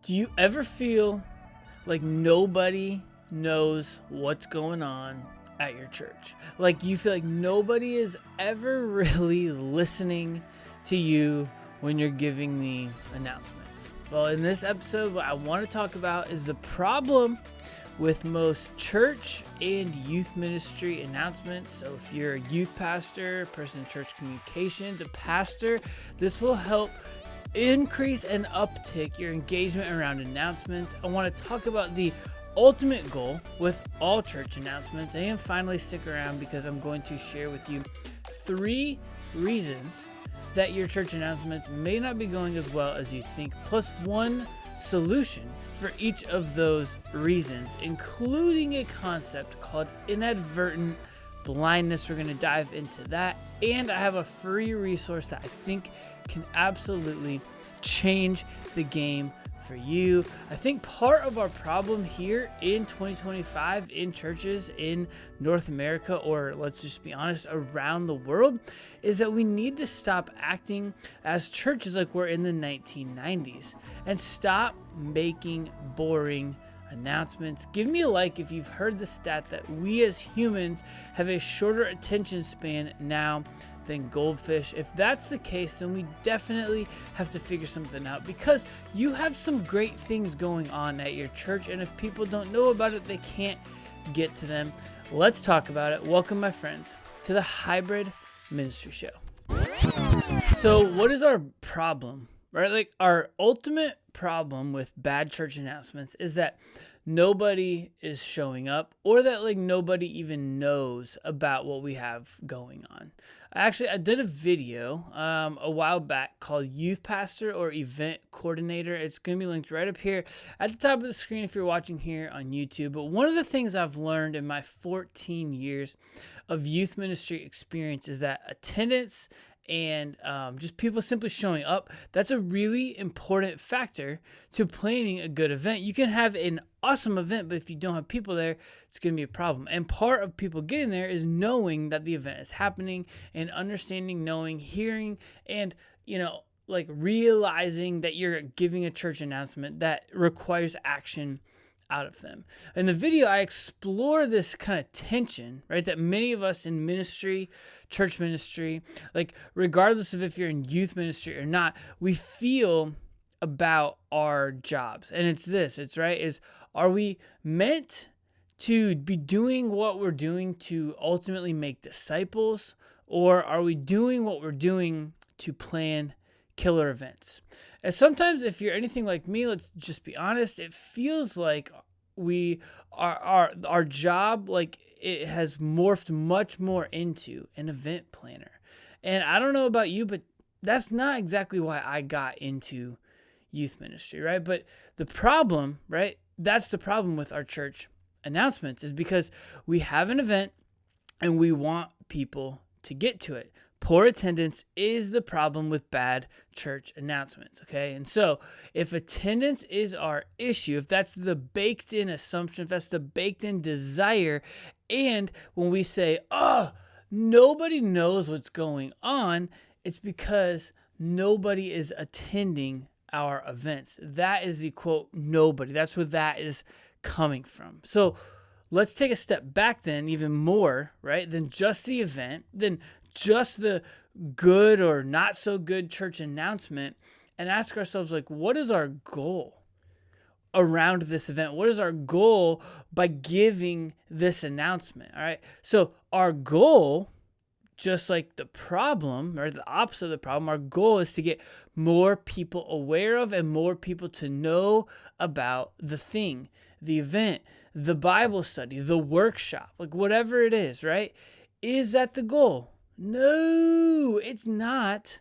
Do you ever feel like nobody knows what's going on at your church? Like you feel like nobody is ever really listening to you when you're giving the announcements? Well, in this episode, what I want to talk about is the problem with most church and youth ministry announcements. So if you're a youth pastor, a person in church communications, a pastor, this will help increase and uptick your engagement around announcements. I want to talk about the ultimate goal with all church announcements, and finally stick around because I'm going to share with you 3 reasons that your church announcements may not be going as well as you think, plus 1 solution for each of those reasons, including a concept called inadvertent blindness. We're going to dive into that, and I have a free resource that I think can absolutely change the game for you. I think part of our problem here in 2025 in churches in North America, or let's just be honest, around the world, is that we need to stop acting as churches like we're in the 1990s and stop making boring announcements. Give me a like if you've heard the stat that we as humans have a shorter attention span now than goldfish. If that's the case, then we definitely have to figure something out, because you have some great things going on at your church, and if people don't know about it, they can't get to them. Let's talk about it. Welcome, my friends, to the Hybrid Ministry Show. So what is our problem, right? Like, our ultimate problem with bad church announcements is that nobody is showing up, or that like nobody even knows about what we have going on. I did a video a while back called Youth Pastor or Event Coordinator. It's going to be linked right up here at the top of the screen if you're watching here on YouTube. But one of the things I've learned in my 14 years of youth ministry experience is that attendance and just people simply showing up, that's a really important factor to planning a good event. You can have an awesome event, but if you don't have people there, it's going to be a problem. And part of people getting there is knowing that the event is happening, and understanding, knowing, hearing, and, like realizing that you're giving a church announcement that requires action out of them. In the video, I explore this kind of tension, right, that many of us in ministry, church ministry, like regardless of if you're in youth ministry or not, we feel about our jobs. And are we meant to be doing what we're doing to ultimately make disciples, or are we doing what we're doing to plan killer events? And sometimes, if you're anything like me, let's just be honest, it feels like our job, like it has morphed much more into an event planner. And I don't know about you, but that's not exactly why I got into youth ministry, right? But the problem, right, that's the problem with our church announcements, is because we have an event and we want people to get to it. Poor attendance is the problem with bad church announcements, okay? And so if attendance is our issue, if that's the baked-in assumption, if that's the baked-in desire, and when we say, oh, nobody knows what's going on, it's because nobody is attending our events. That is the quote, nobody. That's where that is coming from. So let's take a step back then, even more, right, than just the event, than just the good or not so good church announcement, and ask ourselves, like, what is our goal around this event? What is our goal by giving this announcement? All right. So our goal, just like the problem, or the opposite of the problem, our goal is to get more people aware of and more people to know about the thing, the event, the Bible study, the workshop, like whatever it is, right? Is that the goal? No, it's not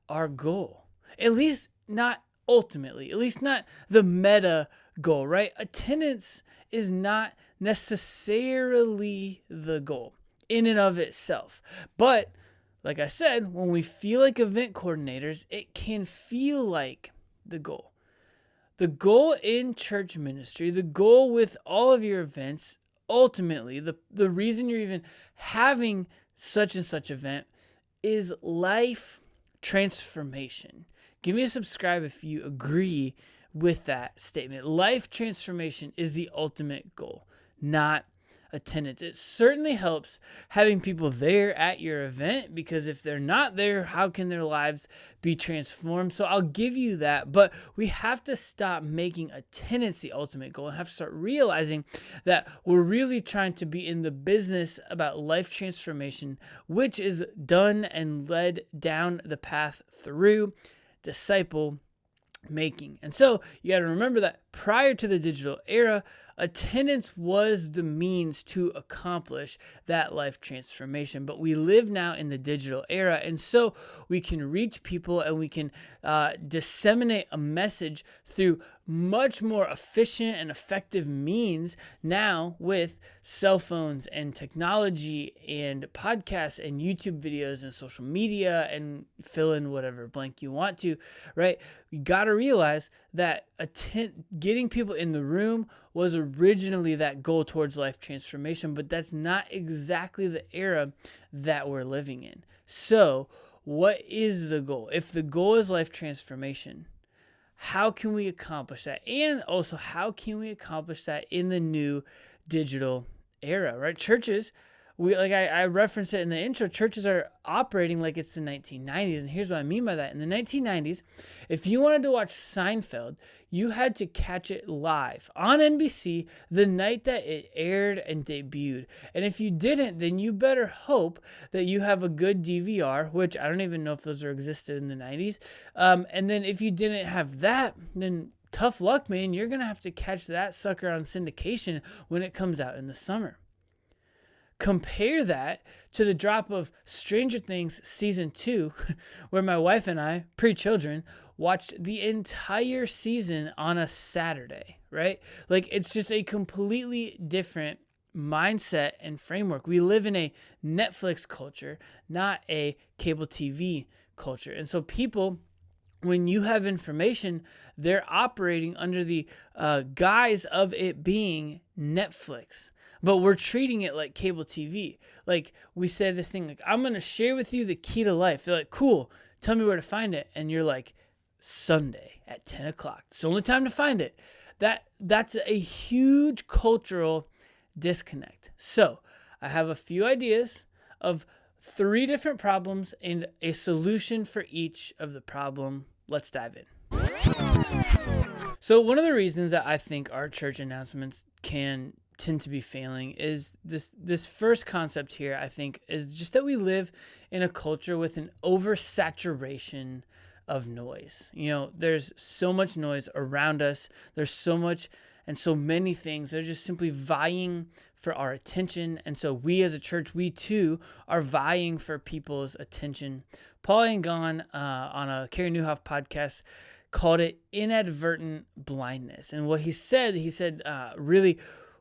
our goal. At least not ultimately, at least not the meta goal, right? Attendance is not necessarily the goal in and of itself. But like I said, when we feel like event coordinators, it can feel like the goal. The goal in church ministry, the goal with all of your events, ultimately, the reason you're even having such and such event is life transformation. Give me a subscribe if you agree with that statement. Life transformation is the ultimate goal, not attendance. It certainly helps having people there at your event, because if they're not there, how can their lives be transformed? So I'll give you that, but we have to stop making attendance the ultimate goal and have to start realizing that we're really trying to be in the business about life transformation, which is done and led down the path through disciple making. And so you got to remember that prior to the digital era, attendance was the means to accomplish that life transformation. But we live now in the digital era, and so we can reach people and we can disseminate a message through much more efficient and effective means now with cell phones and technology and podcasts and YouTube videos and social media, and fill in whatever blank you want to, right? You got to realize that getting people in the room was originally that goal towards life transformation, but that's not exactly the era that we're living in. So what is the goal? If the goal is life transformation, how can we accomplish that? And also, how can we accomplish that in the new digital era, right? Churches, I referenced it in the intro, churches are operating like it's the 1990s. And here's what I mean by that. In the 1990s, if you wanted to watch Seinfeld, you had to catch it live on NBC the night that it aired and debuted. And if you didn't, then you better hope that you have a good DVR, which I don't even know if those existed in the 90s. And then if you didn't have that, then tough luck, man. You're going to have to catch that sucker on syndication when it comes out in the summer. Compare that to the drop of Stranger Things season 2, where my wife and I, pre-children, watched the entire season on a Saturday, right? Like, it's just a completely different mindset and framework. We live in a Netflix culture, not a cable TV culture. And so people, when you have information, they're operating under the guise of it being Netflix. But we're treating it like cable TV. Like, we say this thing, like, I'm going to share with you the key to life. They're like, cool, tell me where to find it. And you're like, Sunday at 10 o'clock. It's the only time to find it. That's a huge cultural disconnect. So I have a few ideas of 3 different problems and a solution for each of the problem. Let's dive in. So one of the reasons that I think our church announcements can tend to be failing is this first concept here, I think, is just that we live in a culture with an oversaturation of noise. You know, there's so much noise around us. There's so much and so many things. They're just simply vying for our attention. And so we as a church, we too are vying for people's attention. Paul Angon on a Carey Nieuwhof podcast called it inadvertent blindness. And what he said,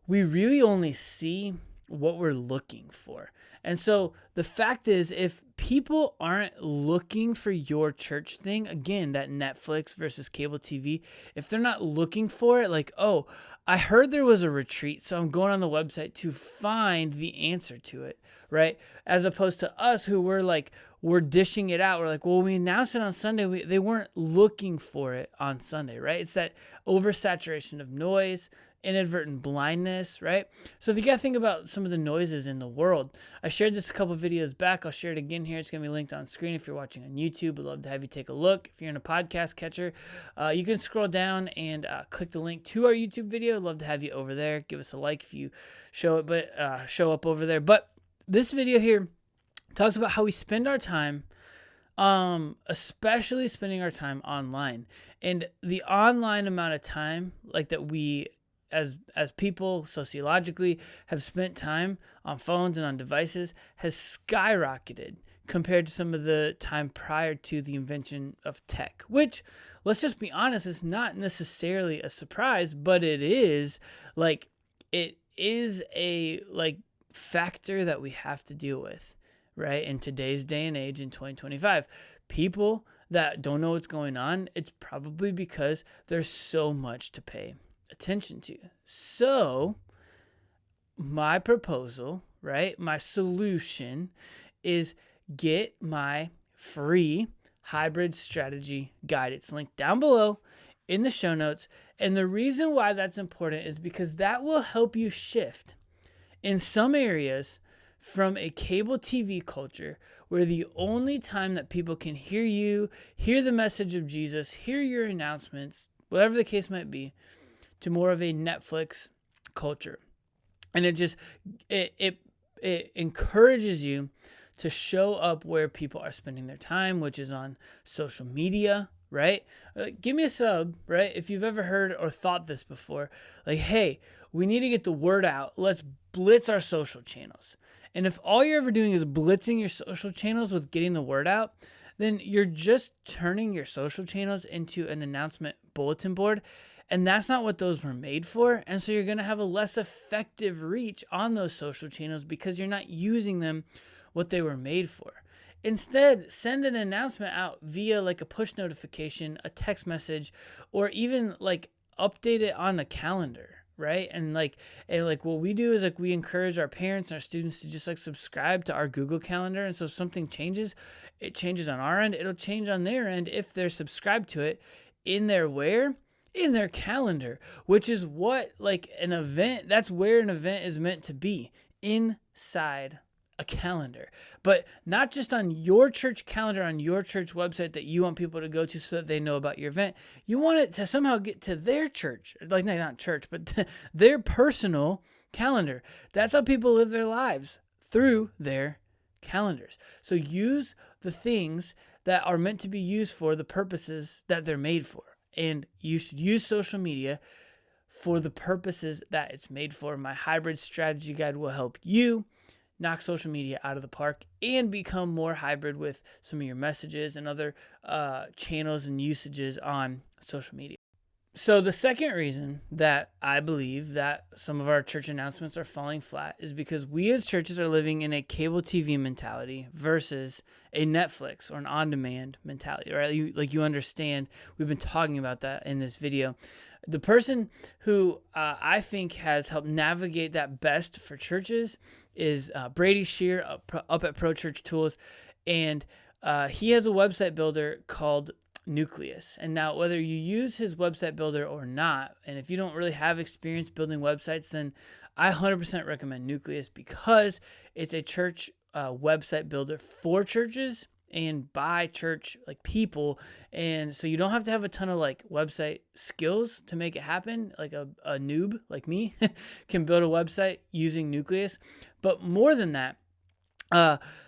we really only see what we're looking for. And so the fact is, if people aren't looking for your church thing, again, that Netflix versus cable TV, if they're not looking for it, like, oh, I heard there was a retreat, so I'm going on the website to find the answer to it, right? As opposed to us who we're dishing it out. We're like, well, we announced it on Sunday. They weren't looking for it on Sunday, right? It's that oversaturation of noise, inadvertent blindness, right? So if you got to think about some of the noises in the world, I shared this a couple videos back. I'll share it again here. It's going to be linked on screen if you're watching on YouTube. I'd love to have you take a look. If you're in a podcast catcher, you can scroll down and click the link to our YouTube video. I'd love to have you over there. Give us a like if you show up over there. But this video here talks about how we spend our time, especially spending our time online, and the online amount of time like that we as people sociologically have spent time on phones and on devices has skyrocketed compared to some of the time prior to the invention of tech, which, let's just be honest, is not necessarily a surprise, but it is a factor that we have to deal with, right? In today's day and age in 2025, people that don't know what's going on, it's probably because there's so much to pay attention to. So my proposal, right, my solution is get my free hybrid strategy guide. It's linked down below in the show notes. And the reason why that's important is because that will help you shift in some areas from a cable TV culture where the only time that people can hear you, hear the message of Jesus, hear your announcements, whatever the case might be, to more of a Netflix culture. And it encourages you to show up where people are spending their time, which is on social media, right? Give me a sub, right? If you've ever heard or thought this before, like, hey, we need to get the word out. Let's blitz our social channels. And if all you're ever doing is blitzing your social channels with getting the word out, then you're just turning your social channels into an announcement bulletin board. And that's not what those were made for. And so you're going to have a less effective reach on those social channels because you're not using them what they were made for. Instead, send an announcement out via like a push notification, a text message, or even like update it on the calendar, right? And what we do is like we encourage our parents and our students to just like subscribe to our Google Calendar. And so if something changes, it changes on our end. It'll change on their end if they're subscribed to it in their where? In their calendar, which is what like an event, that's where an event is meant to be, inside a calendar. But not just on your church calendar, on your church website that you want people to go to so that they know about your event. You want it to somehow get to their church, like not church, but their personal calendar. That's how people live their lives, through their calendars. So use the things that are meant to be used for the purposes that they're made for. And you should use social media for the purposes that it's made for. My hybrid strategy guide will help you knock social media out of the park and become more hybrid with some of your messages and other channels and usages on social media. So the second reason that I believe that some of our church announcements are falling flat is because we as churches are living in a cable TV mentality versus a Netflix or an on-demand mentality, right? You understand, we've been talking about that in this video. The person who I think has helped navigate that best for churches is Brady Shear up at Pro Church Tools. And he has a website builder called Nucleus. And now whether you use his website builder or not, and if you don't really have experience building websites, then I 100% recommend Nucleus because it's a church website builder for churches and by church like people. And so you don't have to have a ton of like website skills to make it happen. Like a noob like me can build a website using Nucleus. But more than that,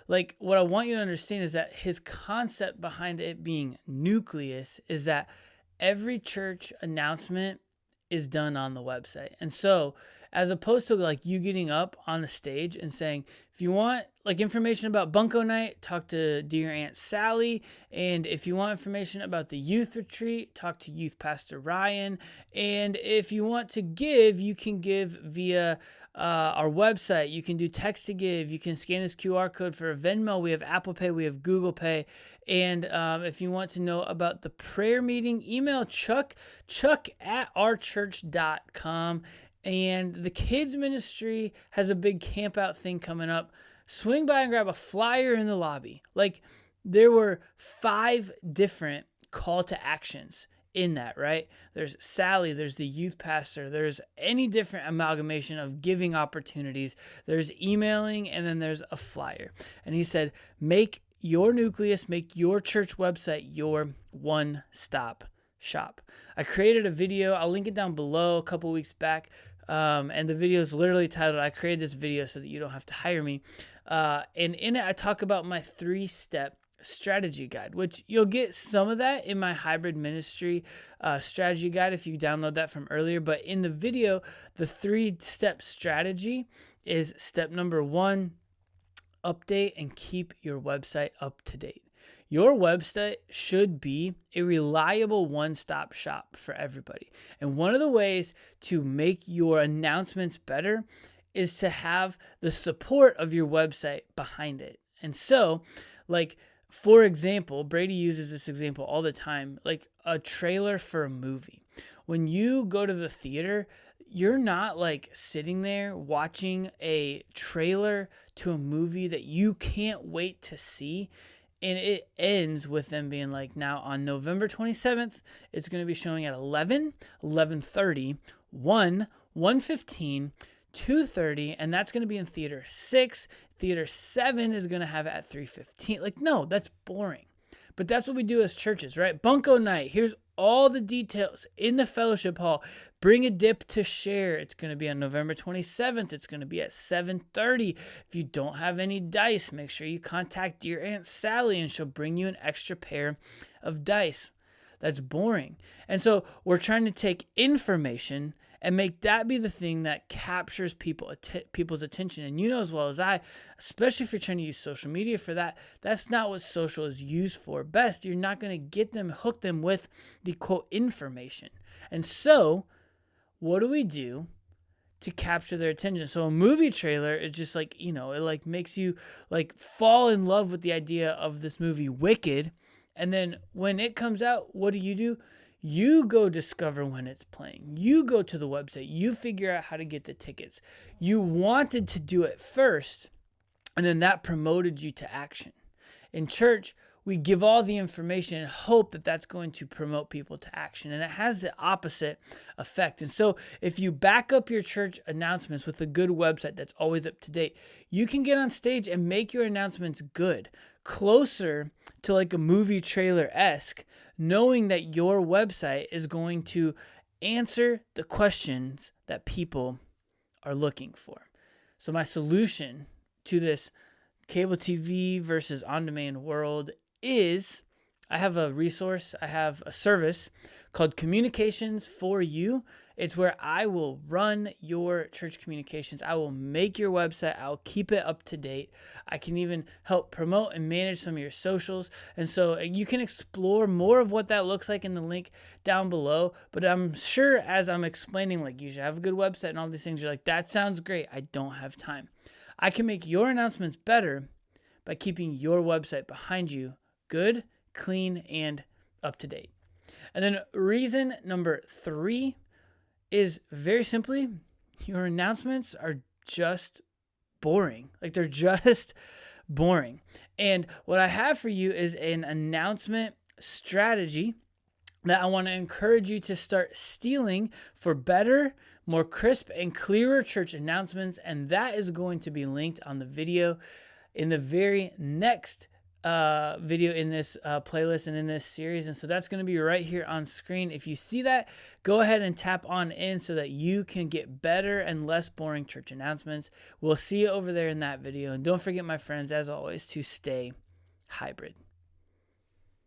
like what I want you to understand is that his concept behind it being Nucleus is that every church announcement is done on the website. And so as opposed to like you getting up on the stage and saying, if you want like information about Bunko Night, talk to Dear Aunt Sally. And if you want information about the youth retreat, talk to Youth Pastor Ryan. And if you want to give, you can give via our website. You can do text to give. You can scan this QR code for a Venmo. We have Apple Pay. We have Google Pay. And if you want to know about the prayer meeting, email Chuck at ourchurch.com. And the kids ministry has a big camp out thing coming up. Swing by and grab a flyer in the lobby. Like there were 5 different call to actions in that, right? There's Sally, there's the youth pastor, there's any different amalgamation of giving opportunities. There's emailing, and then there's a flyer. And he said, make your Nucleus, make your church website your one-stop shop. I created a video. I'll link it down below a couple weeks back. And the video is literally titled, I created this video so that you don't have to hire me. And in it, I talk about my 3-step strategy guide, which you'll get some of that in my hybrid ministry strategy guide if you download that from earlier. But in the video, the 3-step strategy is step number 1, update and keep your website up to date. Your website should be a reliable one-stop shop for everybody. And one of the ways to make your announcements better is to have the support of your website behind it. And so, like, for example, Brady uses this example all the time, like a trailer for a movie. When you go to the theater, you're not like sitting there watching a trailer to a movie that you can't wait to see And it ends with them being like, now on November 27th, it's going to be showing at 11, 11:30, 1, 1:15, 2:30, and that's going to be in theater 6. Theater 7 is going to have it at 3:15. Like, no, that's boring. But that's what we do as churches, right? Bunko night. Here's all the details in the fellowship hall. Bring a dip to share. It's going to be on November 27th. It's going to be at 7:30. If you don't have any dice, make sure you contact dear Aunt Sally and she'll bring you an extra pair of dice. That's boring. And so we're trying to take information and make that be the thing that captures people's attention. And you know as well as I, especially if you're trying to use social media for that, that's not what social is used for. Best, you're not going to hook them with the quote information. And so what do we do to capture their attention? So a movie trailer is just like, it like makes you like fall in love with the idea of this movie Wicked. And then when it comes out, what do? You go discover when it's playing. You go to the website. You figure out how to get the tickets. You wanted to do it first, and then that promoted you to action. In church, we give all the information and hope that that's going to promote people to action, and it has the opposite effect. And so if you back up your church announcements with a good website that's always up to date, you can get on stage and make your announcements good, closer to like a movie trailer-esque, knowing that your website is going to answer the questions that people are looking for. So my solution to this cable TV versus on-demand world is I have a resource, I have a service called Communications for You. It's where I will run your church communications. I will make your website. I'll keep it up to date. I can even help promote and manage some of your socials. And so you can explore more of what that looks like in the link down below. But I'm sure as I'm explaining, like you should have a good website and all these things, you're like, that sounds great. I don't have time. I can make your announcements better by keeping your website behind you good, clean, and up to date. And then reason number 3 is very simply, your announcements are just boring. Like they're just boring. And what I have for you is an announcement strategy that I want to encourage you to start stealing for better, more crisp, and clearer church announcements. And that is going to be linked on the video in the very next video in this playlist and in this series. And so that's going to be right here on screen. If you see that, go ahead and tap on in so that you can get better and less boring church announcements. We'll see you over there in that video. And don't forget, my friends, as always, to stay hybrid.